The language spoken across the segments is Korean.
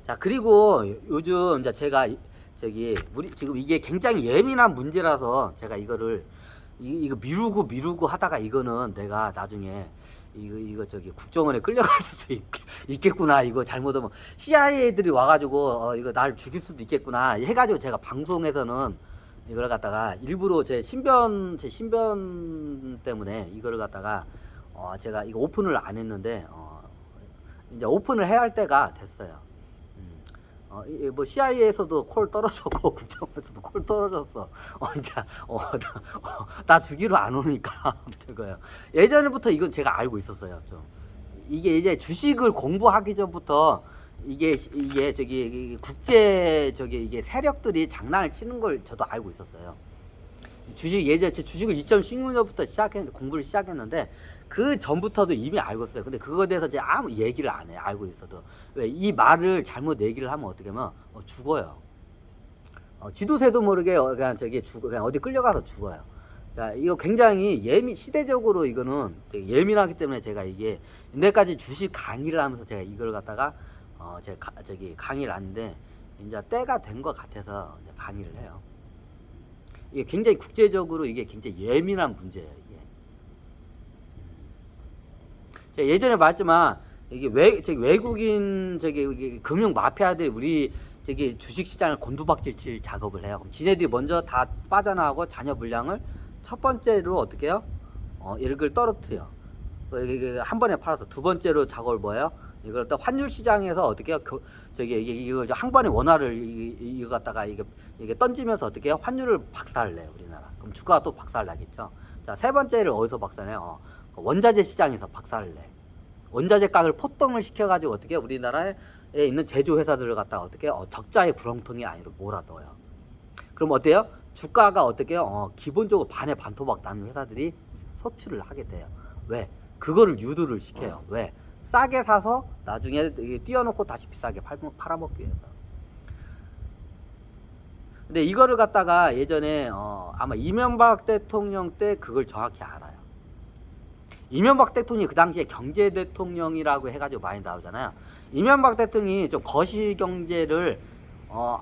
자, 그리고 요즘 이제 제가 저기 우리 지금 이게 굉장히 예민한 문제라서 제가 이거를 이거 미루고 하다가 이거는 내가 나중에 이거 저기 국정원에 끌려갈 수도 있겠구나. 이거 잘못하면 CIA 애들이 와가지고 이거 날 죽일 수도 있겠구나 해가지고 제가 방송에서는 이걸 갖다가 일부러 제 신변 때문에 이거를 갖다가 제가 이거 오픈을 안 했는데 이제 오픈을 해야 할 때가 됐어요. 뭐 CIA에서도 콜 떨어졌고 국정원에서도 콜 떨어졌어. 이제 나 주기로 안 오니까 저거요. 예전부터 이건 제가 알고 있었어요. 좀 이게 이제 주식을 공부하기 전부터 이게 저기 국제 저기 이게 세력들이 장난을 치는 걸 저도 알고 있었어요. 예전 제 주식을 2016년부터 공부를 시작했는데 그 전부터도 이미 알고 있어요. 근데 그거에 대해서 제가 아무 얘기를 안 해요. 알고 있어도. 왜 이 말을 잘못 얘기를 하면 어떻게 하면 죽어요. 지도새도 모르게 그냥 어디 끌려가서 죽어요. 자, 이거 굉장히 시대적으로 이거는 되게 예민하기 때문에 제가 이게 내까지 주식 강의를 하면서 제가 이걸 갖다가 제가 저기 강의를 하는데 이제 때가 된 것 같아서 이제 강의를 해요. 이게 굉장히 국제적으로 이게 굉장히 예민한 문제예요. 이게. 제가 예전에 말했지만 이게 외국인 금융 마피아들이 우리 주식 시장을 곤두박질 칠 작업을 해요. 그럼 지네들이 먼저 다 빠져나가고 자녀 물량을 첫 번째로 어떻게 해요? 이걸 떨어뜨려. 한 번에 팔아서 두 번째로 작업을 뭐예요? 이걸 또 환율 시장에서 어떻게 해요? 이거 한 번에 원화를 이거 갖다가 이게 던지면서 어떻게 해요? 환율을 박살을 내요, 우리나라. 그럼 주가가 또 박살 나겠죠. 자, 세 번째를 어디서 박살내요? 원자재 시장에서 박살을 내. 원자재 가격을 폭등을 시켜가지고 어떻게 우리나라에 있는 제조 회사들을 갖다가 어떻게 적자의 구렁텅이 안으로 몰아넣어요. 그럼 어때요? 주가가 어떻게 기본적으로 반에 반토막 나는 회사들이 소출을 하게 돼요. 왜? 그거를 유도를 시켜요. 왜? 싸게 사서 나중에 띄워놓고 다시 비싸게 팔아먹기 위해서. 근데 이거를 갖다가 예전에 아마 이명박 대통령 때 그걸 정확히 알아요. 이명박 대통령이 그 당시에 경제 대통령이라고 해가지고 많이 나오잖아요. 이명박 대통령이 좀 거시 경제를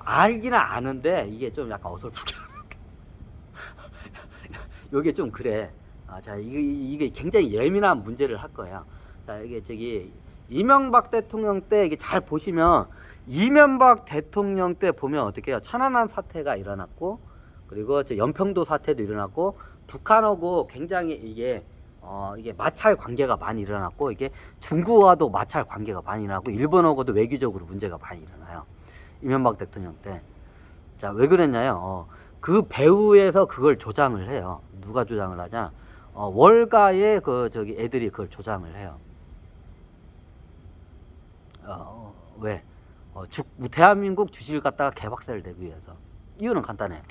알기는 아는데 이게 좀 약간 어설프게 이게 좀 그래. 자, 이게 굉장히 예민한 문제를 할 거예요. 자, 이게 이명박 대통령 때 이게 잘 보시면 이명박 대통령 때 보면 어떻게 해요? 천안함 사태가 일어났고 그리고 연평도 사태도 일어났고 북한하고 굉장히 이게 마찰 관계가 많이 일어났고 이게 중국과도 마찰 관계가 많이 일어나고 일본하고도 외교적으로 문제가 많이 일어나요. 이명박 대통령 때. 자, 왜 그랬냐요? 그 배후에서 그걸 조장을 해요. 누가 조장을 하냐? 월가의 애들이 그걸 조장을 해요. 왜? 대한민국 주식을 갖다가 개박살을 내기 위해서. 이유는 간단해요.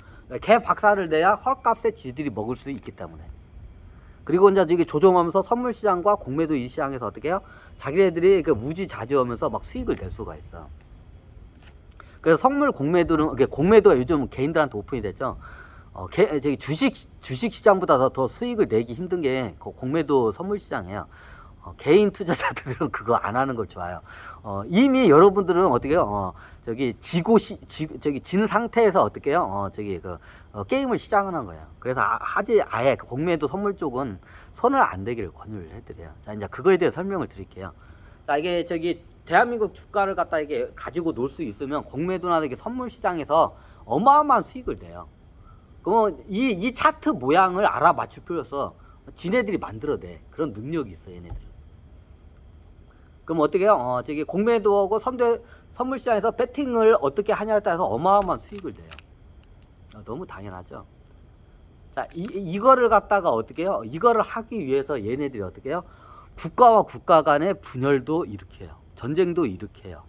개박살을 내야 헐값에 지들이 먹을 수 있기 때문에. 그리고 이제 이게 조정하면서 선물 시장과 공매도 이 시장에서 어떻게 해요? 자기네들이 무지자지하면서 막 수익을 낼 수가 있어. 그래서 선물 공매도가 요즘 개인들한테 오픈이 됐죠. 주식 시장보다 더 수익을 내기 힘든 게 공매도 선물 시장이에요. 개인 투자자들은 그거 안 하는 걸 좋아해요. 이미 여러분들은 어떻게 해요? 진 상태에서 어떻게 해요? 게임을 시작을 한 거예요. 그래서 아예 공매도 선물 쪽은 손을 안 대기를 권유를 해드려요. 자, 이제 그거에 대해 설명을 드릴게요. 자, 이게 대한민국 주가를 갖다 이게 가지고 놀 수 있으면 공매도나 이게 선물 시장에서 어마어마한 수익을 내요. 그럼 이 차트 모양을 알아맞출 필요 없어. 지네들이 만들어내. 그런 능력이 있어, 얘네들. 그럼 어떻게 해요? 공매도하고 선물 시장에서 배팅을 어떻게 하냐에 따라서 어마어마한 수익을 내요. 너무 당연하죠. 자, 이거를 갖다가 어떻게 해요? 이거를 하기 위해서 얘네들이 어떻게 해요? 국가와 국가 간의 분열도 일으켜요. 전쟁도 일으켜요.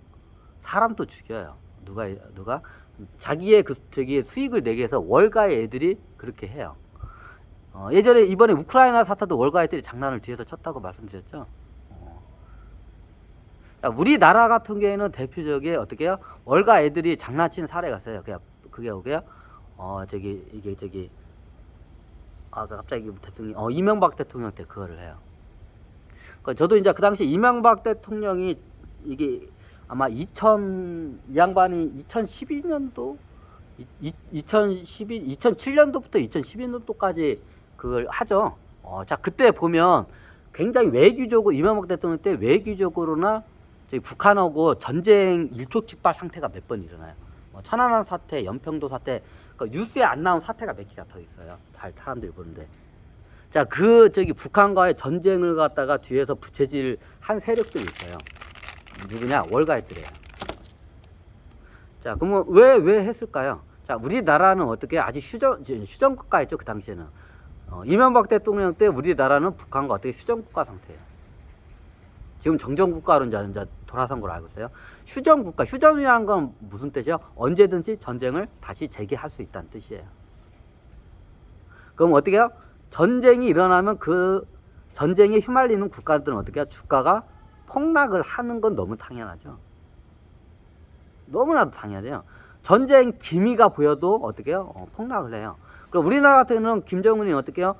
사람도 죽여요. 누가? 자기의 수익을 내기 위해서 월가의 애들이 그렇게 해요. 예전에 이번에 우크라이나 사태도 월가 애들이 장난을 뒤에서 쳤다고 말씀드렸죠. 우리나라 같은 경우에는 대표적인 어떻게 해요? 월가 애들이 장난치는 사례가 있어요. 그게 뭐게요? 갑자기 대통령, 이명박 대통령 때 그거를 해요. 저도 이제 그 당시 이명박 대통령이 이게 아마 이 양반이 2012년도 2007년도부터 2012년도까지 그걸 하죠. 자, 그때 보면 굉장히 외교적으로, 이명박 대통령 때 외교적으로나 저희 북한하고 전쟁 일촉즉발 상태가 몇 번 일어나요. 천안함 사태, 연평도 사태, 그러니까 뉴스에 안 나온 사태가 몇 개가 더 있어요. 잘 사람들이 보는데. 자, 저기 북한과의 전쟁을 갖다가 뒤에서 부채질 한 세력들이 있어요. 누구냐? 월가액들이에요. 자, 그러면 왜 했을까요? 자, 우리나라는 어떻게 아직 휴전국가였죠, 그 당시에는. 이명박 대통령 때 우리나라는 북한과 어떻게 휴전국가 상태예요. 지금 정전국가로 이제 돌아선 걸 알고 있어요. 휴전국가, 휴전이라는 건 무슨 뜻이요? 언제든지 전쟁을 다시 재개할 수 있다는 뜻이에요. 그럼 어떻게 해요? 전쟁이 일어나면 그 전쟁에 휘말리는 국가들은 어떻게 해요? 주가가 폭락을 하는 건 너무 당연하죠. 너무나도 당연해요. 전쟁 기미가 보여도 어떻게 해요? 폭락을 해요. 그럼 우리나라 같은 경우는 김정은이 어떻게 해요?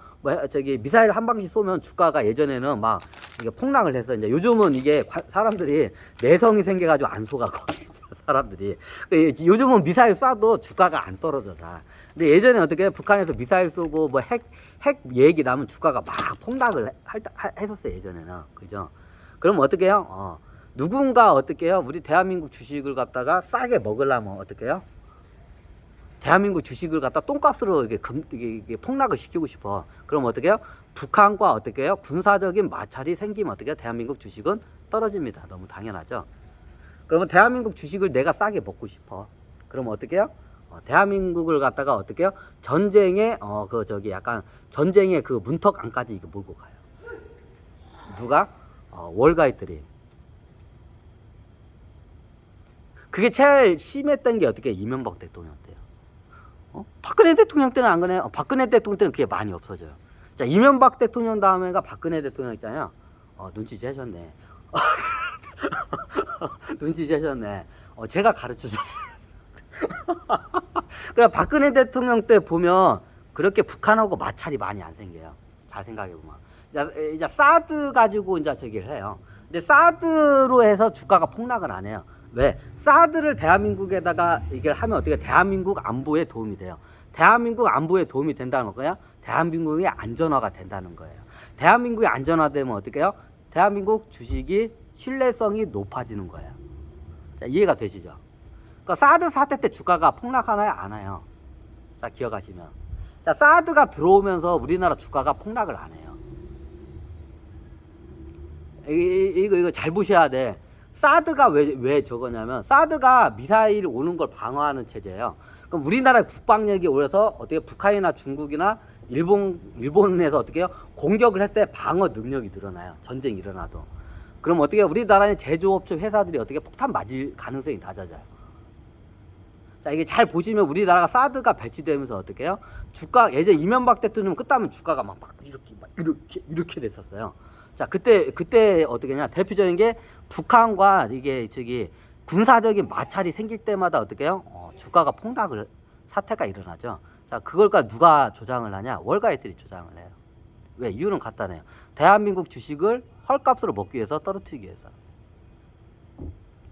미사일 한 방씩 쏘면 주가가 예전에는 막 이게 폭락을 해서, 이제 요즘은 이게 사람들이 내성이 생겨가지고 안 쏘가거든요. 사람들이. 요즘은 미사일 쏴도 주가가 안 떨어져 잘. 근데 예전에 어떻게 해요? 북한에서 미사일 쏘고 뭐 핵 얘기 나면 주가가 막 폭락을 했었어요, 예전에는. 그죠? 그럼 어떻게 해요? 누군가 어떻게 해요? 우리 대한민국 주식을 갖다가 싸게 먹으려면 어떻게 해요? 대한민국 주식을 갖다 똥값으로 이게 폭락을 시키고 싶어. 그럼 어떻게 해요? 북한과 어떻게 해요? 군사적인 마찰이 생기면 어떻게 해요? 대한민국 주식은 떨어집니다. 너무 당연하죠. 그러면 대한민국 주식을 내가 싸게 먹고 싶어. 그럼 어떻게 해요? 대한민국을 갖다가 어떻게 해요? 전쟁의 약간 전쟁의 그 문턱 안까지 이거 몰고 가요. 누가? 월가이들이. 그게 제일 심했던 게 어떻게 이명박 대통령 때요. 박근혜 대통령 때는 안 그래요. 박근혜 대통령 때는 그게 많이 없어져요. 자, 이명박 대통령 다음에가 박근혜 대통령 있잖아요. 눈치채셨네. 눈치채셨네. 제가 가르쳐줬어요. 그러니까 박근혜 대통령 때 보면 그렇게 북한하고 마찰이 많이 안 생겨요. 잘 생각해보면. 이제 사드 가지고 이제 저기를 해요. 근데 사드로 해서 주가가 폭락을 안 해요. 왜? 사드를 대한민국에다가 이걸 하면 어떻게 대한민국 안보에 도움이 돼요. 대한민국 안보에 도움이 된다는 거야? 대한민국의 안전화가 된다는 거예요. 대한민국이 안전화되면 어떻게 해요? 대한민국 주식이 신뢰성이 높아지는 거예요. 자, 이해가 되시죠? 그러니까 사드 사태 때 주가가 폭락하나요? 안 해요. 자, 기억하시면. 자, 사드가 들어오면서 우리나라 주가가 폭락을 안 해요. 이거 잘 보셔야 돼. 사드가 왜 저거냐면, 사드가 미사일 오는 걸 방어하는 체제예요. 그럼 우리나라 국방력이 오려서 어떻게 북한이나 중국이나 일본에서 어떻게 해요? 공격을 했을 때 방어 능력이 늘어나요. 전쟁이 일어나도. 그럼 어떻게 해요? 우리나라의 제조업체 회사들이 어떻게 폭탄 맞을 가능성이 낮아져요. 자, 이게 잘 보시면 우리나라가 사드가 배치되면서 어떻게 해요? 주가, 예전 이명박 대통령 끝나면 주가가 막 이렇게 됐었어요. 자, 그때 어떻게 했냐? 대표적인 게 북한과 이게 군사적인 마찰이 생길 때마다 어떻게 해요? 주가가 사태가 일어나죠. 자, 그걸 누가 조장을 하냐? 월가액들이 조장을 해요. 왜? 이유는 간단해요. 대한민국 주식을 헐값으로 먹기 위해서, 떨어뜨리기 위해서.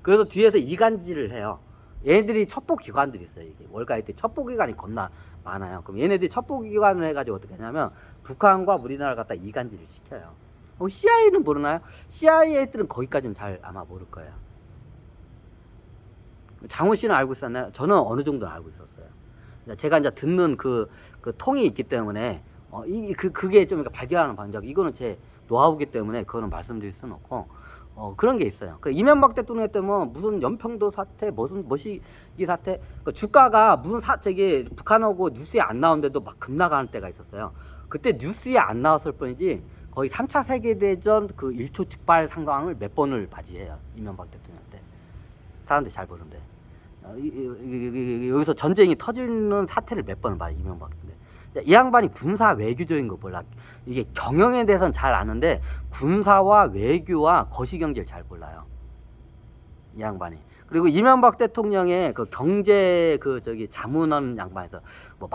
그래서 뒤에서 이간질을 해요. 얘네들이 첩보기관들이 있어요. 이게 월가액들이 첩보기관이 겁나 많아요. 그럼 얘네들이 첩보기관을 해가지고 어떻게 하냐면 북한과 우리나라를 갖다 이간질을 시켜요. CIA는 모르나요? CIA들은 거기까지는 잘 아마 모를 거예요. 장훈 씨는 알고 있었나요? 저는 어느 정도는 알고 있었어요. 제가 이제 듣는 그 통이 있기 때문에 그게 좀 발견하는 방법. 이거는 제 노하우기 때문에 그거는 말씀드릴 수는 없고 그런 게 있어요. 이명박 대통령 때문에 무슨 연평도 사태, 무슨 머시기 사태, 주가가 무슨 북한하고 뉴스에 안 나오는데도 막 급락하는 때가 있었어요. 그때 뉴스에 안 나왔을 뿐이지 거의 3차 세계대전 그 일초즉발 상황을 몇 번을 맞이해요. 이명박 대통령 때. 사람들이 잘 보는데. 여기서 전쟁이 터지는 사태를 몇 번을 봐요. 이명박 때. 이 양반이 군사 외교적인 거 몰라. 이게 경영에 대해서는 잘 아는데 군사와 외교와 거시경제를 잘 몰라요. 이 양반이. 그리고 이명박 대통령의 그 경제 그 저기 자문하는 양반에서 뭐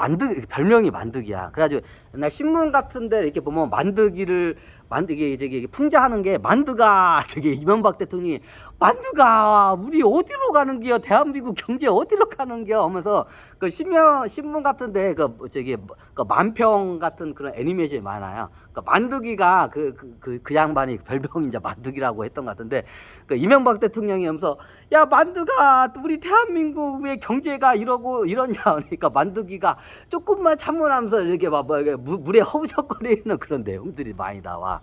별명이 만드기야. 그래가지고 옛날 신문 같은데 이렇게 보면 만드기 저기 풍자하는 게 만드가 저기 이명박 대통령이 만드가 우리 어디로 가는겨 대한민국 경제 어디로 가는겨 하면서 그 신문 같은데 그 저기 그 만평 같은 그런 애니메이션이 많아요. 그 만드기가 그 양반이 별명이 이제 만드기라고 했던 것 같은데 그 이명박 대통령이 하면서 야 만드가 우리 대한민국 왜 경제가 이러고 이러냐 그러니까 만드기가 조금만 참으면서 이렇게 막 물에 허우적거리는 그런 내용들이 많이 나와.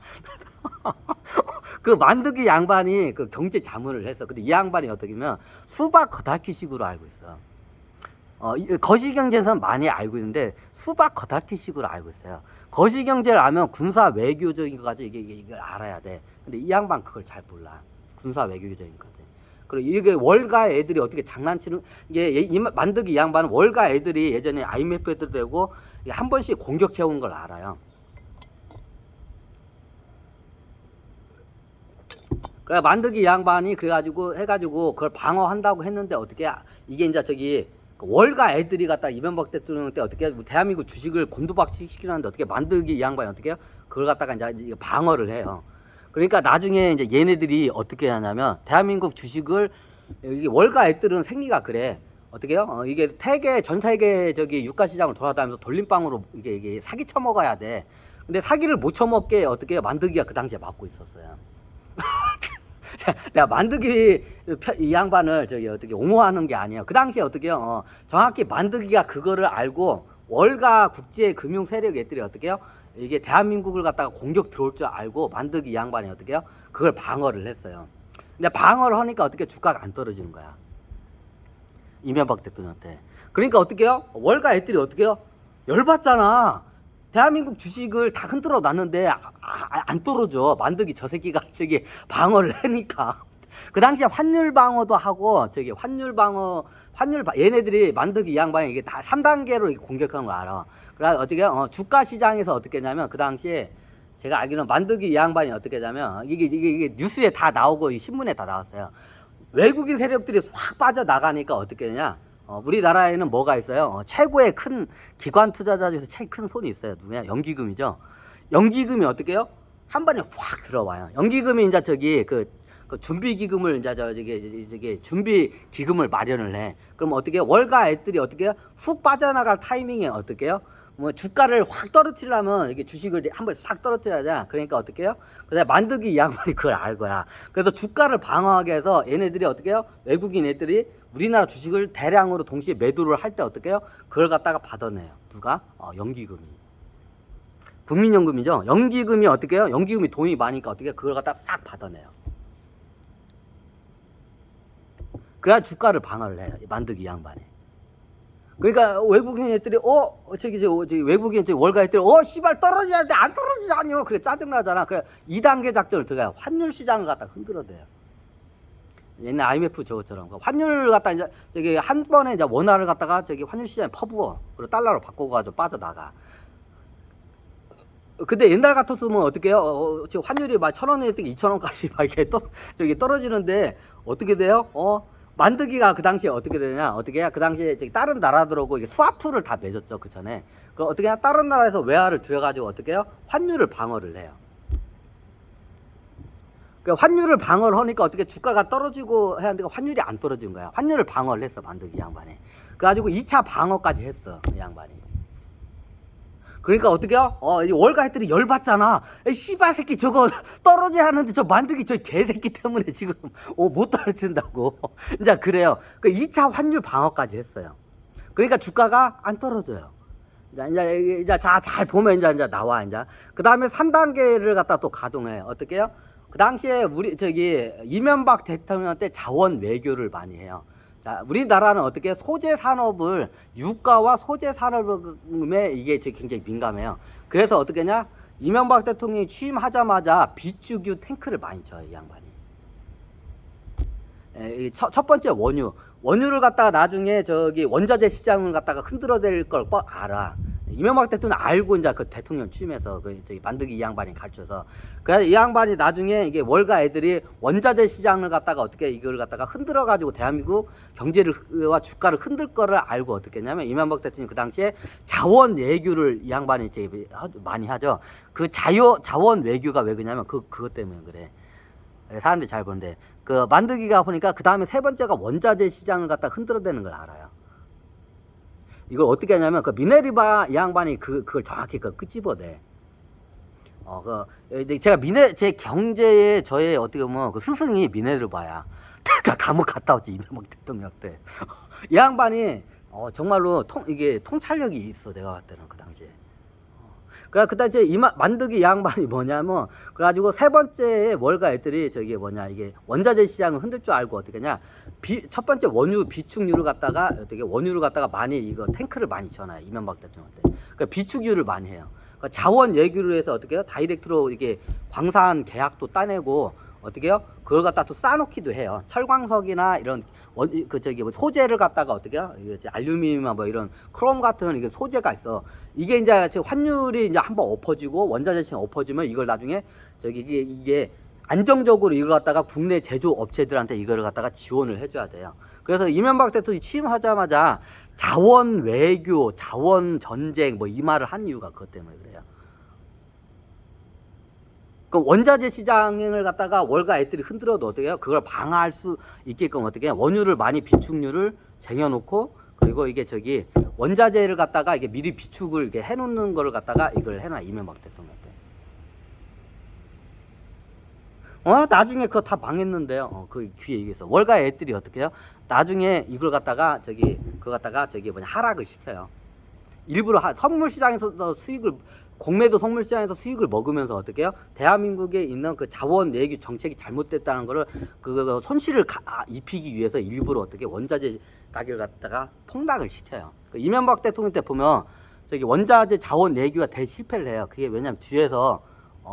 그 만드기 양반이 그 경제 자문을 했어. 근데 이 양반이 어떻게면 수박 겉핥기식으로 알고 있어. 거시경제에서는 많이 알고 있는데 수박 겉핥기식으로 알고 있어요. 거시경제를 알면 군사 외교적인 거까지 이걸 알아야 돼. 근데 이 양반 그걸 잘 몰라. 군사 외교적인 거지. 그리고 이게 월가 애들이 어떻게 장난치는 이 만드기 이 양반은 월가 애들이 예전에 IMF 때도 되고 한 번씩 공격해온 걸 알아요. 그래 만드기 이 양반이 그래가지고 해가지고 그걸 방어한다고 했는데 어떻게 이게 이제 저기 월가 애들이 갖다 이명박 대통령 때 어떻게 대한민국 주식을 곤두박질 시키는데 어떻게 만드기 이 양반이 어떻게 해요? 그걸 갖다가 이제 방어를 해요. 그러니까 나중에 이제 얘네들이 어떻게 하냐면 대한민국 주식을 이게 월가 애들은 생리가 그래. 어떻게 해요? 이게 전 세계 저기 유가 시장을 돌아다니면서 돌림방으로 이게 사기 쳐먹어야 돼. 근데 사기를 못 쳐먹게 어떻게 해요? 만드기가 그 당시에 막고 있었어요. 내가 만드기 이 양반을 저기 어떻게 옹호하는 게 아니에요. 그 당시에 어떻게요? 정확히 만드기가 그거를 알고 월가 국제 금융 세력 애들이 어떻게요? 이게 대한민국을 갖다가 공격 들어올 줄 알고 만드기 이 양반이 어떻게요? 그걸 방어를 했어요. 근데 방어를 하니까 어떻게 주가가 안 떨어지는 거야. 이명박 대통령한테. 그러니까 어떻게요? 월가 애들이 어떻게요? 열받잖아. 대한민국 주식을 다 흔들어 놨는데 안 떨어져. 만드기 저 새끼가 저기 방어를 하니까. 그 당시에 환율 방어도 하고 저기 얘네들이 만드기 이 양반이 이게 다 3단계로 공격하는 걸 알아. 그래서 어떻게 주가 시장에서 어떻게 했냐면 그 당시에 제가 알기로는 만드기 이 양반이 어떻게 했냐면 이게 뉴스에 다 나오고 신문에 다 나왔어요. 외국인 세력들이 확 빠져나가니까 어떻게 되냐? 우리나라에는 뭐가 있어요? 최고의 큰 기관 투자자 중에서 제일 큰 손이 있어요. 누구냐? 연기금이죠. 연기금이 어떻게 해요? 한 번에 확 들어와요. 연기금이 이제 저기 그 준비 기금을 이제 저기 준비 기금을 마련을 해. 그럼 어떻게 해요? 월가 애들이 어떻게 해요? 훅 빠져나갈 타이밍에 어떻게 해요? 뭐 주가를 확 떨어뜨리려면 이게 주식을 한 번에 싹 떨어뜨려야. 그러니까 어떻게 해요? 그래서 만드기 이 양반이 그걸 알 거야. 그래서 주가를 방어하게 해서 얘네들이 어떻게 해요? 외국인 애들이 우리나라 주식을 대량으로 동시에 매도를 할 때 어떻게 해요? 그걸 갖다가 받아내요. 누가? 연기금이. 국민연금이죠. 연기금이 어떻게 해요? 연기금이 돈이 많으니까 어떻게 해요? 그걸 갖다가 싹 받아내요. 그래야 주가를 방어를 해요. 만드기 이 양반이. 그러니까 외국인 애들이 저기 외국인 저기 월가 애들이 씨발 떨어져야 돼. 안 떨어지잖아요. 그래 짜증나잖아. 그래 2단계 작전을 들어가요. 환율 시장을 갖다 흔들어대요. 옛날 IMF 저것처럼 환율을 갖다 이제 저기 한 번에 이제 원화를 갖다가 저기 환율 시장에 퍼부어. 그리고 달러로 바꿔가지고 빠져나가. 근데 옛날 같았으면 어떻게 해요? 지금 환율이 막 1,000원에 2,000원까지 막 이렇게 저기 떨어지는데 어떻게 돼요? 만드기가 그 당시에 어떻게 되냐? 어떻게 해야 그 당시에 저기 다른 나라들하고 이게 스와프를 다 맺었죠. 그 전에. 그 어떻게 해야 다른 나라에서 외화를 들여가지고 어떻게 해요? 환율을 방어를 해요. 그 환율을 방어를 하니까 어떻게 주가가 떨어지고 해야 하는데 환율이 안 떨어지는 거야. 환율을 방어를 했어. 만드기 양반이. 그래가지고 2차 방어까지 했어. 이 양반이. 그러니까 어떻게요? 월가 애들이 열받잖아. 씨발 새끼 저거 떨어져야 하는데 저 만드기 저 개새끼 때문에 지금 못 떨어진다고. 이제 그래요. 그 2차 환율 방어까지 했어요. 그러니까 주가가 안 떨어져요. 이제 잘 보면 이제 나와 이제. 그 다음에 3단계를 갖다 또 가동해요. 어떻게요? 그 당시에 우리 저기 이명박 대통령 때 자원 외교를 많이 해요. 자, 우리나라는 어떻게 소재 산업을 유가와 소재 산업에 이게 굉장히 민감해요. 그래서 어떻게 하냐? 이명박 대통령이 취임하자마자 비축유 탱크를 많이 쳐요, 이 양반이. 첫 번째 원유를 갖다가 나중에 저기 원자재 시장을 갖다가 흔들어댈 걸 알아. 이명박 대통령 알고 이제 그 대통령 취임해서 그 저기 만드기 이 양반이 가르쳐서 그래서 이 양반이 나중에 이게 월가 애들이 원자재 시장을 갖다가 어떻게 이걸 갖다가 흔들어 가지고 대한민국 경제를와 주가를 흔들 거를 알고 어떻게 했냐면 이명박 대통령 그 당시에 자원 외교를 이 양반이 이제 많이 하죠. 그 자원 외교가 왜 그러냐면 그것 때문에 그래. 사람들이 잘 보는데 그 만드기가 보니까 그 다음에 세 번째가 원자재 시장을 갖다 흔들어대는 걸 알아요. 이걸 어떻게 하냐면 그 미네르바 이 양반이 그걸 정확히 끄집어내. 제가 제 경제에 저의 어떻게 보면 그 스승이 미네르바야. 그러니까 감옥 갔다 왔지 이명박 대통령 때. 이 양반이 정말로 이게 통찰력이 있어 내가 봤을 때는 그 당시에. 그래 그 당시에 만드기 양반이 뭐냐면 그래가지고 세 번째 월가 애들이 저기 뭐냐 이게 원자재 시장을 흔들 줄 알고 어떻게 하냐 첫 번째 원유 비축유를 갖다가 어떻게 원유를 갖다가 많이 이거 탱크를 많이 쳐놔요 이명박 대통령 때. 그러니까 비축유를 많이 해요. 그러니까 자원 얘기를 해서 어떻게 해요 다이렉트로 이게 광산 계약도 따내고 어떻게 해요 그걸 갖다 또 쌓아놓기도 해요. 철광석이나 이런 뭐 소재를 갖다가 어떻게 해요? 알루미늄이나 뭐 이런 크롬 같은 이게 소재가 있어. 이게 이제 환율이 이제 한번 엎어지고 원자재 시장 엎어지면 이걸 나중에 이게 안정적으로 이걸 갖다가 국내 제조업체들한테 이거를 갖다가 지원을 해줘야 돼요. 그래서 이명박 대통령이 취임하자마자 자원 외교, 자원 전쟁 뭐 이 말을 한 이유가 그것 때문에 그래요. 그 원자재 시장을 갖다가 월가 애들이 흔들어도 어떻게 해요? 그걸 방어할 수 있게끔 어떻게 해요? 원유를 많이 비축유를 쟁여놓고 그리고 이게 원자재를 갖다가 이게 미리 비축을 이렇게 해놓는 거를 갖다가 이걸 해놔 이명박 대통령 때. 나중에 그거 다 망했는데요. 그 귀에 얘기해서 월가 애들이 어떻게 해요? 나중에 이걸 갖다가 그거 갖다가 하락을 시켜요. 일부러 선물 시장에서 수익을 공매도 선물 시장에서 수익을 먹으면서 어떻게 해요? 대한민국에 있는 그 자원 외교 정책이 잘못됐다는 거를 그 손실을 입히기 위해서 일부러 어떻게 원자재 가격을 갖다가 폭락을 시켜요. 그 이명박 대통령 때 보면 원자재 자원 외교가 대실패를 해요. 그게 왜냐면 뒤에서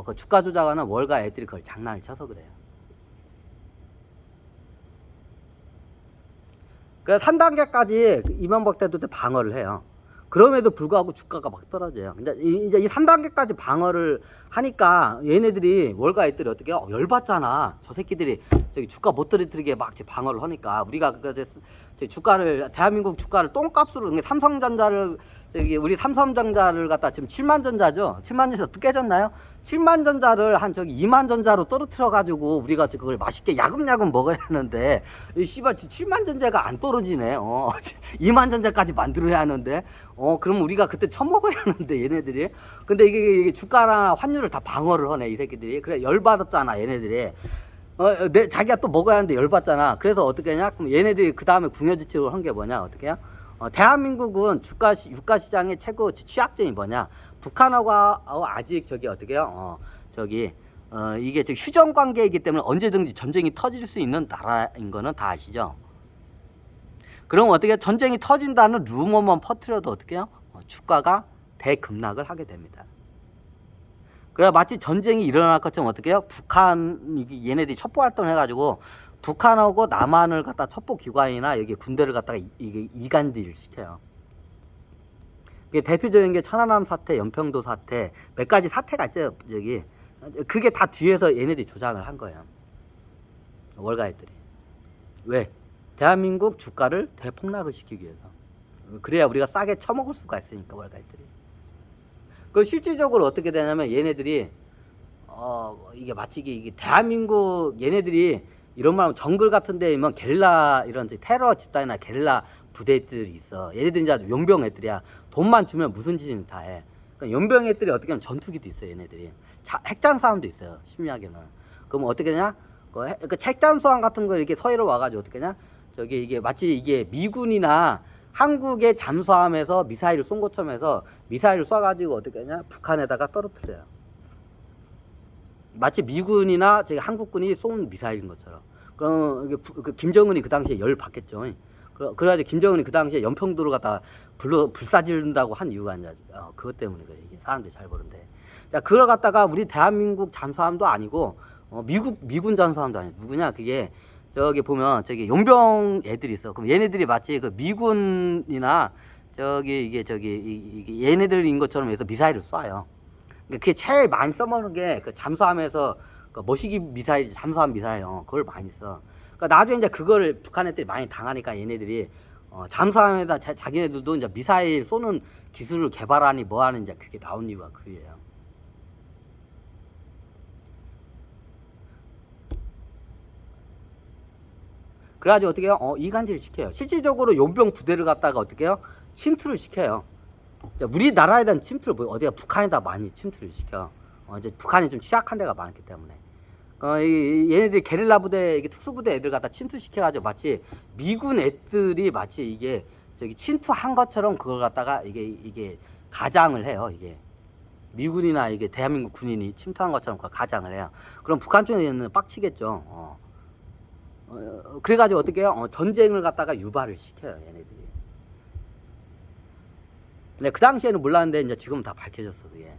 그 주가 조작하는 월가 애들이 그걸 장난을 쳐서 그래요. 그래서 3단계까지 이명박 대통령 때 방어를 해요. 그럼에도 불구하고 주가가 막 떨어져요. 이제 이 3단계까지 방어를 하니까 얘네들이 월가 애들이 어떻게 해요? 열받잖아. 저 새끼들이 주가 못 떨어뜨리게 막 방어를 하니까 우리가 대한민국 주가를 똥값으로 삼성전자를 우리 삼성전자를 갖다 지금 7만전자죠. 7만전자 깨졌나요? 7만전자를 한 2만전자로 떨어뜨려 가지고 우리가 그걸 맛있게 야금야금 먹어야 하는데 이 씨발 7만전자가 안 떨어지네. 2만전자까지 만들어야 하는데 그럼 우리가 그때 처먹어야 하는데 얘네들이. 근데 이게 주가랑 환율을 다 방어를 하네 이 새끼들이. 그래 열받았잖아 얘네들이. 자기가 또 먹어야 하는데 열받잖아. 그래서 어떻게 하냐? 그럼 얘네들이 그 다음에 궁여지책으로 한 게 뭐냐? 어떻게 해요? 대한민국은 유가 시장의 최고 취약점이 뭐냐? 북한하고 아직 어떻게 해요? 이게 휴전 관계이기 때문에 언제든지 전쟁이 터질 수 있는 나라인 거는 다 아시죠? 그럼 어떻게 전쟁이 터진다는 루머만 퍼뜨려도 어떻게 해요? 주가가 대급락을 하게 됩니다. 그래 마치 전쟁이 일어날 것처럼 어떻게 해요? 얘네들이 첩보 활동을 해가지고 북한하고 남한을 갖다 첩보 기관이나 여기 군대를 갖다가 이간질을 시켜요. 이게 대표적인 게 천안함 사태, 연평도 사태, 몇 가지 사태가 있죠. 그게 다 뒤에서 얘네들이 조작을 한 거예요. 월가애들이. 왜? 대한민국 주가를 대폭락을 시키기 위해서. 그래야 우리가 싸게 처먹을 수가 있으니까 월가애들이. 그 실질적으로 어떻게 되냐면 얘네들이 이게 마치 이게 대한민국 얘네들이 이런 말하면 정글 같은 데면 겔라 이런 테러 집단이나 겔라 부대들이 있어. 얘네들이 이제 용병 애들이야. 돈만 주면 무슨 짓이든 다 해. 그러니까 용병 애들이 어떻게 하면 전투기도 있어요. 얘네들이. 핵잠 싸움도 있어요. 심리학에는. 그럼 어떻게 하냐? 그 핵잠수함 같은 거 이렇게 서해로 와가지고 어떻게 하냐? 이게 마치 이게 미군이나 한국의 잠수함에서 미사일을 쏜 것처럼 해서 미사일을 쏴가지고 어떻게 하냐? 북한에다가 떨어뜨려요. 마치 미군이나 한국군이 쏜 미사일인 것처럼. 그럼 김정은이 그 당시에 열 받겠죠. 그래가지고 김정은이 그 당시에 연평도를 갖다 불사질른다고 한 이유가 아니야. 그것 때문에 그래. 이게 사람들이 잘 모른대. 자, 그걸 갖다가 우리 대한민국 잠수함도 아니고 미군 잠수함도 아니고 누구냐? 그게 보면 용병 애들이 있어. 그럼 얘네들이 마치 그 미군이나 이게 얘네들인 것처럼 해서 미사일을 쏴요. 그게 제일 많이 써먹는 게 그 잠수함에서 그 머시기 미사일, 잠수함 미사일, 그걸 많이 써. 그러니까 나중에 이제 그거를 북한 애들이 많이 당하니까 얘네들이 잠수함에다 자기네들도 이제 미사일 쏘는 기술을 개발하니 뭐하는 이제 그게 나온 이유가 그게요. 그래가지고 어떻게 해요? 이간질을 시켜요. 실질적으로 용병 부대를 갖다가 어떻게 해요? 침투를 시켜요. 우리나라에 대한 침투를 어디가 북한에다 많이 침투를 시켜. 이제 북한이 좀 취약한 데가 많기 때문에. 얘네들이 게릴라 부대, 이게 특수부대 애들 갖다 침투시켜가지고 마치 미군 애들이 마치 이게 저기 침투한 것처럼 그걸 갖다가 이게 가장을 해요. 이게 미군이나 이게 대한민국 군인이 침투한 것처럼 그걸 가장을 해요. 그럼 북한 쪽에는 빡치겠죠. 그래가지고 어떻게 해요? 전쟁을 갖다가 유발을 시켜요. 얘네들이. 근데 그 당시에는 몰랐는데 이제 지금은 다 밝혀졌어. 그게.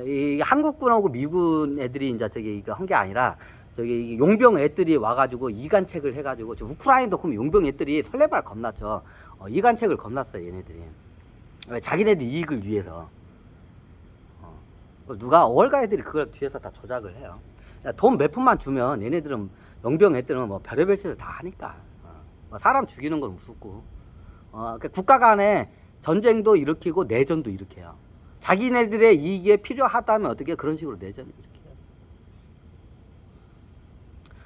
이 한국군하고 미군 애들이 이제 저기 이거 한 게 아니라 저기 용병 애들이 와가지고 이간책을 해가지고 우크라이나도 그럼 용병 애들이 설레발 겁났죠. 이간책을 겁났어요. 얘네들이. 자기네들 이익을 위해서. 누가 월가 애들이 그걸 뒤에서 다 조작을 해요. 돈 몇 푼만 주면 얘네들은 용병 애들은 뭐 별의별 짓을 다 하니까. 뭐 사람 죽이는 건 우습고. 국가 간에 전쟁도 일으키고 내전도 일으켜요. 자기네들의 이익에 필요하다면 어떻게 그런 식으로 내전을 일으켜요.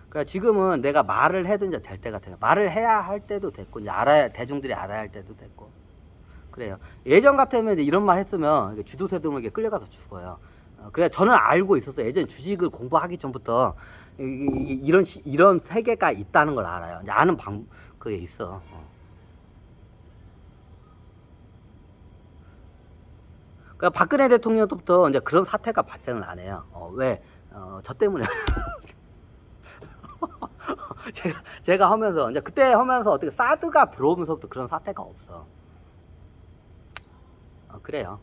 그러니까 지금은 내가 말을 해도 이제 될 때 같아요. 말을 해야 할 때도 됐고, 이제 대중들이 알아야 할 때도 됐고. 그래요. 예전 같으면 이런 말 했으면 주도세들에게 끌려가서 죽어요. 그래 저는 알고 있었어요. 예전에 주식을 공부하기 전부터 이런 세계가 있다는 걸 알아요. 이제 아는 그게 있어. 그러니까 박근혜 대통령부터 이제 그런 사태가 발생을 안 해요. 왜? 저 때문에. 제가 하면서 이제 그때 하면서 어떻게 사드가 들어오면서부터 그런 사태가 없어. 그래요.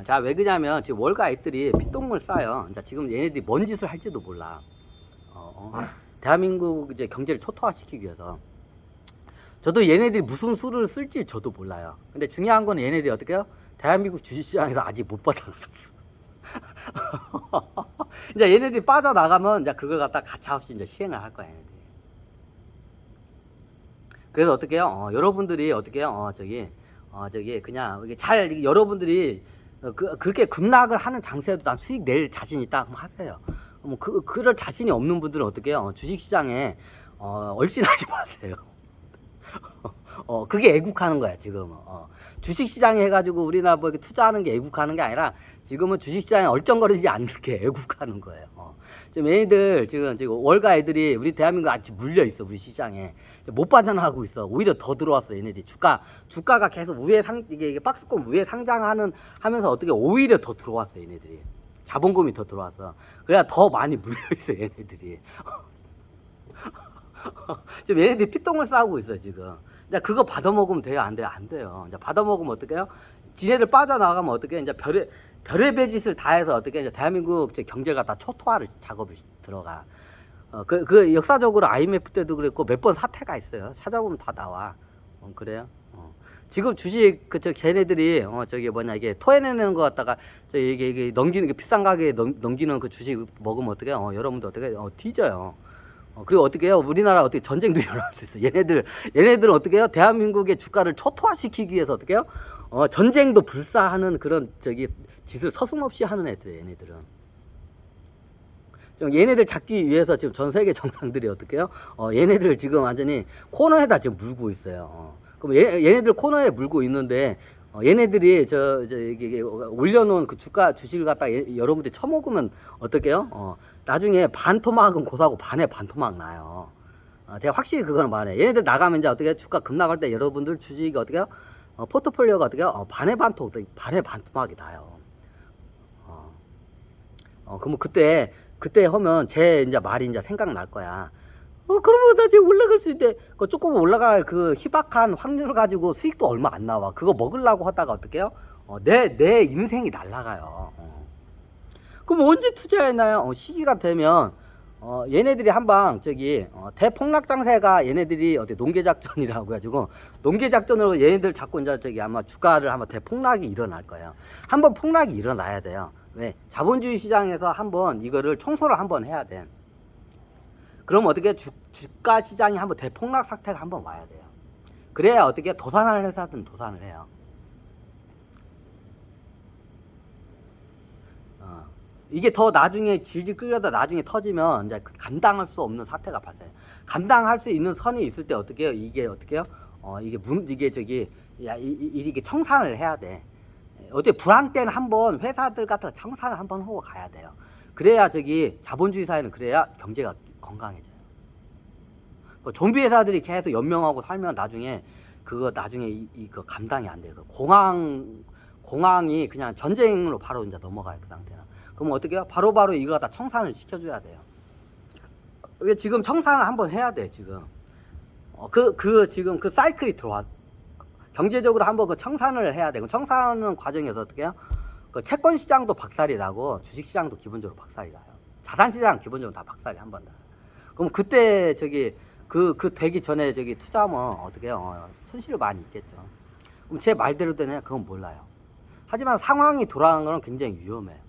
자, 왜 그러냐면 지금 월가 애들이 핏똥을 싸요. 자, 지금 얘네들이 뭔 짓을 할지도 몰라. 대한민국 이제 경제를 초토화시키기 위해서. 저도 얘네들이 무슨 수를 쓸지 저도 몰라요. 근데 중요한 건 얘네들이 어떻게 해요? 대한민국 주식시장에서 아직 못 빠져나갔어. 이제 얘네들이 빠져나가면 이제 그걸 갖다 가차없이 이제 시행을 할 거야, 얘네들이. 그래서 어떻게 해요? 여러분들이 어떻게 해요? 저기 그냥 이게 잘 여러분들이 그렇게 급락을 하는 장세에도 난 수익 낼 자신 있다 그럼 하세요. 뭐 그럴 자신이 없는 분들은 어떻게 해요? 주식시장에 얼씬하지 마세요. 그게 애국하는 거야 지금. 주식시장에 해가지고 우리나라 뭐 이렇게 투자하는 게 애국하는 게 아니라 지금은 주식시장에 얼쩡거리지 않는 게 애국하는 거예요. 지금 얘네들 지금 월가 애들이 우리 대한민국 아직 물려 있어. 우리 시장에 못 빠져나가고 있어. 오히려 더 들어왔어. 얘네들이 주가가 계속 위에 이게 박스권 위에 하면서 어떻게 오히려 더 들어왔어. 얘네들이 자본금이 더 들어왔어. 그래야 더 많이 물려 있어. 얘네들이. 지금 얘네들이 피똥을 싸고 있어 지금. 이제 그거 받아먹으면 돼요? 안 돼요? 안 돼요. 이제 받아먹으면 어떻게 해요? 지네들 빠져나가면 어떻게 이제 별의별 짓을 다 해서 어떻게 이제 대한민국 경제를 갖다 초토화를 작업을 들어가. 그 역사적으로 IMF 때도 그랬고 몇 번 사태가 있어요. 찾아보면 다 나와. 그래요? 지금 주식 걔네들이 이게 토해내는 거 갖다가 이게 넘기는 게 비싼 가격에 넘기는 그 주식 먹으면 어떻게 해요? 여러분들 어떻게 해요? 뒤져요. 그리고 어떻게 해요? 우리나라 어떻게 전쟁도 일어날 수 있어. 얘네들은 어떻게 해요? 대한민국의 주가를 초토화시키기 위해서 어떻게 해요? 전쟁도 불사하는 그런 짓을 서슴없이 하는 애들이에요. 얘네들은. 얘네들 잡기 위해서 지금 전 세계 정상들이 어떻게 해요? 얘네들 지금 완전히 코너에다 지금 물고 있어요. 그럼 얘네들 코너에 물고 있는데 얘네들이 이게 올려놓은 그 주식을 갖다가 여러분들이 처먹으면 어떡해요? 나중에 반 토막은 고사고 반에 반 토막 나요. 제가 확실히 그거는 말해. 얘네들 나가면 이제 어떻게 주가 급락할 때 여러분들 주식이 어떻게 해요? 포트폴리오가 어떻게 해요? 반에 반 토막이 나요. 그러면 그때 하면 제 이제 말이 이제 생각날 거야. 그러면 나 지금 올라갈 수 있대. 조금 올라갈 그 희박한 확률을 가지고 수익도 얼마 안 나와. 그거 먹으려고 하다가 어떡해요? 내 인생이 날아가요. 그럼 언제 투자했나요? 시기가 되면 얘네들이 한방 대폭락 장세가 얘네들이 어디 농계 작전이라고 해가지고 농계 작전으로 얘네들 자꾸 이제 아마 주가를 한번 대폭락이 일어날 거예요. 한번 폭락이 일어나야 돼요. 왜? 자본주의 시장에서 한번 이거를 청소를 한번 해야 돼. 그럼 어떻게 주가 시장이 한번 대폭락 사태가 한번 와야 돼요. 그래야 어떻게 도산할 회사든 도산을 해요. 이게 더 나중에 질질 끌려다 나중에 터지면 이제 감당할 수 없는 사태가 발생해요. 감당할 수 있는 선이 있을 때 어떻게 해요? 이게 어떻게 해요? 이게 청산을 해야 돼. 어떻게 불황 때는 한번 회사들 같은 청산을 한번 하고 가야 돼요. 그래야 자본주의 사회는 그래야 경제가 건강해져요. 좀비 회사들이 계속 연명하고 살면 나중에 이거 감당이 안 돼요. 공황이 그냥 전쟁으로 바로 이제 넘어가요. 그 상태는. 그럼 어떻게 해요? 바로바로 이거 다 청산을 시켜줘야 돼요. 지금 청산을 한번 해야 돼, 지금. 지금 그 사이클이 들어와. 경제적으로 한번 그 청산을 해야 되고, 청산하는 과정에서 어떻게 해요? 그 채권 시장도 박살이 나고, 주식 시장도 기본적으로 박살이 나요. 자산 시장 기본적으로 다 박살이 한 번 나요. 그럼 그때 되기 전에 투자하면 어떻게 해요? 손실을 많이 있겠죠. 그럼 제 말대로 되냐? 그건 몰라요. 하지만 상황이 돌아가는 건 굉장히 위험해요.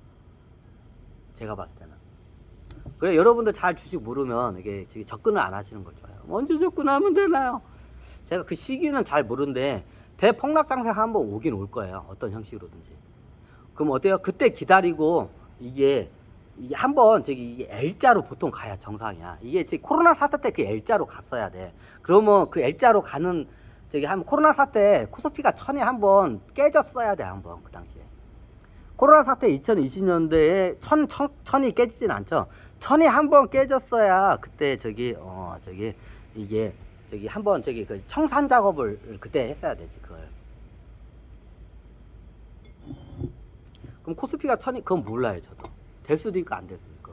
제가 봤을 때는. 그래, 여러분들 잘 주식 모르면 이게 접근을 안 하시는 걸 좋아요. 언제 접근하면 되나요? 제가 그 시기는 잘 모르는데 대폭락 장세가 한번 오긴 올 거예요. 어떤 형식으로든지. 그럼 어때요? 그때 기다리고 이게 한번 이게 L자로 보통 가야 정상이야. 이게 코로나 사태 때 그 L자로 갔어야 돼. 그러면 그 L자로 가는 한 코로나 사태 코스피가 1000이 한번 깨졌어야 돼. 한번 그 당시에. 코로나 사태 2020년대에 1000이 깨지진 않죠. 1000이 한번 깨졌어야 그때 이게 한번 그 청산 작업을 그때 했어야 되지 그걸. 그럼 코스피가 1000이 그건 몰라요 저도. 될 수도 있고 안 될 수도 있고.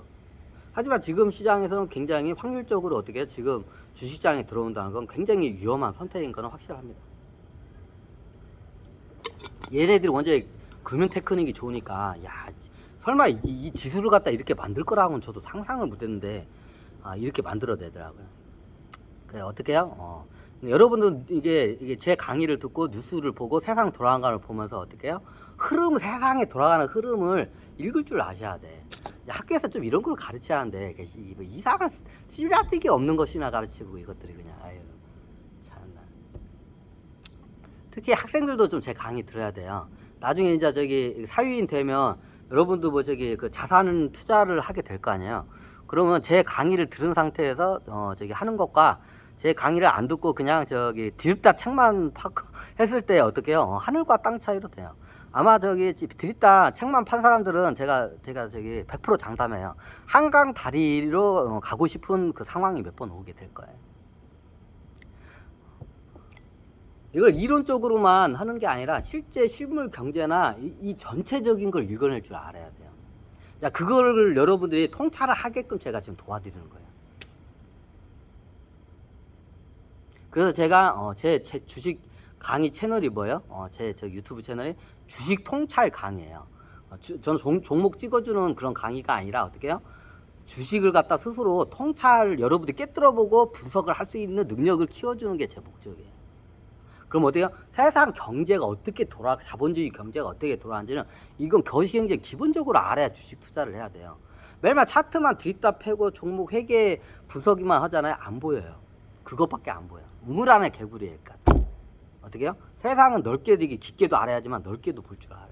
하지만 지금 시장에서는 굉장히 확률적으로 어떻게 지금 주식시장에 들어온다는 건 굉장히 위험한 선택인 건 확실합니다. 얘네들이 원래 금융 테크닉이 좋으니까 설마 이 지수를 갖다 이렇게 만들 거라고는 저도 상상을 못했는데 이렇게 만들어내더라고요. 그래 어떻게 해요? 여러분들 이게 제 강의를 듣고 뉴스를 보고 세상 돌아가는 걸 보면서 어떻게 해요? 세상에 돌아가는 흐름을 읽을 줄 아셔야 돼. 학교에서 좀 이런 걸 가르쳐야 하는데 이상한 찌라뜨기 없는 것이나 가르치고 이것들이 그냥 참나. 특히 학생들도 좀 제 강의 들어야 돼요. 나중에 이제 사회인 되면 여러분도 그 자산 투자를 하게 될 거 아니에요. 그러면 제 강의를 들은 상태에서 하는 것과 제 강의를 안 듣고 그냥 드립다 책만 파고 했을 때 어떻게 해요? 하늘과 땅 차이로 돼요. 아마 드립다 책만 판 사람들은 제가 100% 장담해요. 한강 다리로 가고 싶은 그 상황이 몇 번 오게 될 거예요. 이걸 이론적으로만 하는 게 아니라 실제 실물 경제나 이 전체적인 걸 읽어낼 줄 알아야 돼요. 그거를 여러분들이 통찰을 하게끔 제가 지금 도와드리는 거예요. 그래서 제가 제 주식 강의 채널이 뭐예요? 제 유튜브 채널이 주식 통찰 강의예요. 저는 종목 찍어주는 그런 강의가 아니라 어떻게 해요? 주식을 갖다 스스로 통찰 여러분들이 깨뜨려보고 분석을 할 수 있는 능력을 키워주는 게 제 목적이에요. 그럼 어때요? 세상 경제가 어떻게 자본주의 경제가 어떻게 돌아가는지는 이건 거시경제 기본적으로 알아야 주식 투자를 해야 돼요. 매일마다 차트만 드립다 패고 종목 회계 분석이만 하잖아요. 안 보여요. 그것밖에 안 보여. 우물 안에 개구리예요. 어떻게 해요? 세상은 넓게 되게 깊게도 알아야지만 넓게도 볼 줄 알아야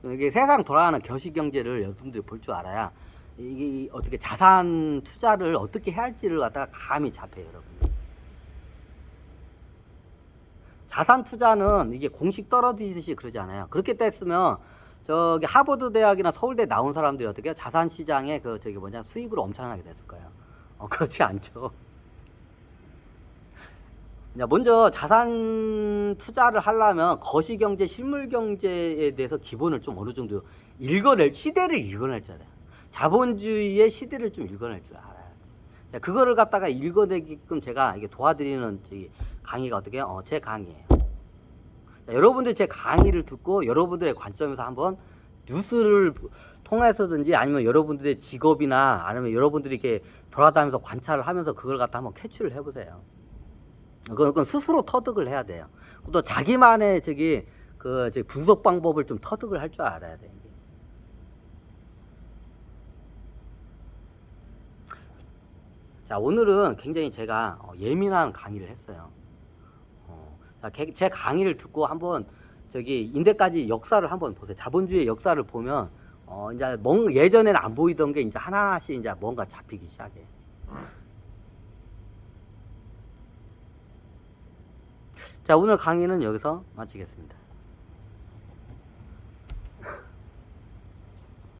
돼요. 이게 세상 돌아가는 거시경제를 여러분들이 볼 줄 알아야 이게 어떻게 자산 투자를 어떻게 해야 할지를 갖다가 감이 잡혀요, 여러분. 자산 투자는 이게 공식 떨어지듯이 그러지 않아요. 그렇게 뗐으면 하버드 대학이나 서울대 나온 사람들이 어떻게 해요? 자산 시장에 수익을 엄청나게 냈을 거예요. 그렇지 않죠. 먼저 자산 투자를 하려면 거시경제, 실물경제에 대해서 기본을 좀 어느 정도 시대를 읽어낼 줄 알아요. 자본주의의 시대를 좀 읽어낼 줄 알아요. 그거를 갖다가 읽어내게끔 제가 이게 도와드리는 강의가 어떻게 해요? 제 강의예요. 여러분들 제 강의를 듣고 여러분들의 관점에서 한번 통해서든지 아니면 여러분들의 직업이나 아니면 여러분들이 이렇게 돌아다니면서 관찰을 하면서 그걸 갖다 한번 캐치를 해보세요. 그건 스스로 터득을 해야 돼요. 또 자기만의 분석 방법을 좀 터득을 할 줄 알아야 돼요. 자, 오늘은 굉장히 제가 예민한 강의를 했어요. 자, 제 강의를 듣고 한번 인대까지 역사를 한번 보세요. 자본주의 역사를 보면 이제 예전에는 안 보이던 게 이제 하나하나씩 이제 뭔가 잡히기 시작해. 자, 오늘 강의는 여기서 마치겠습니다.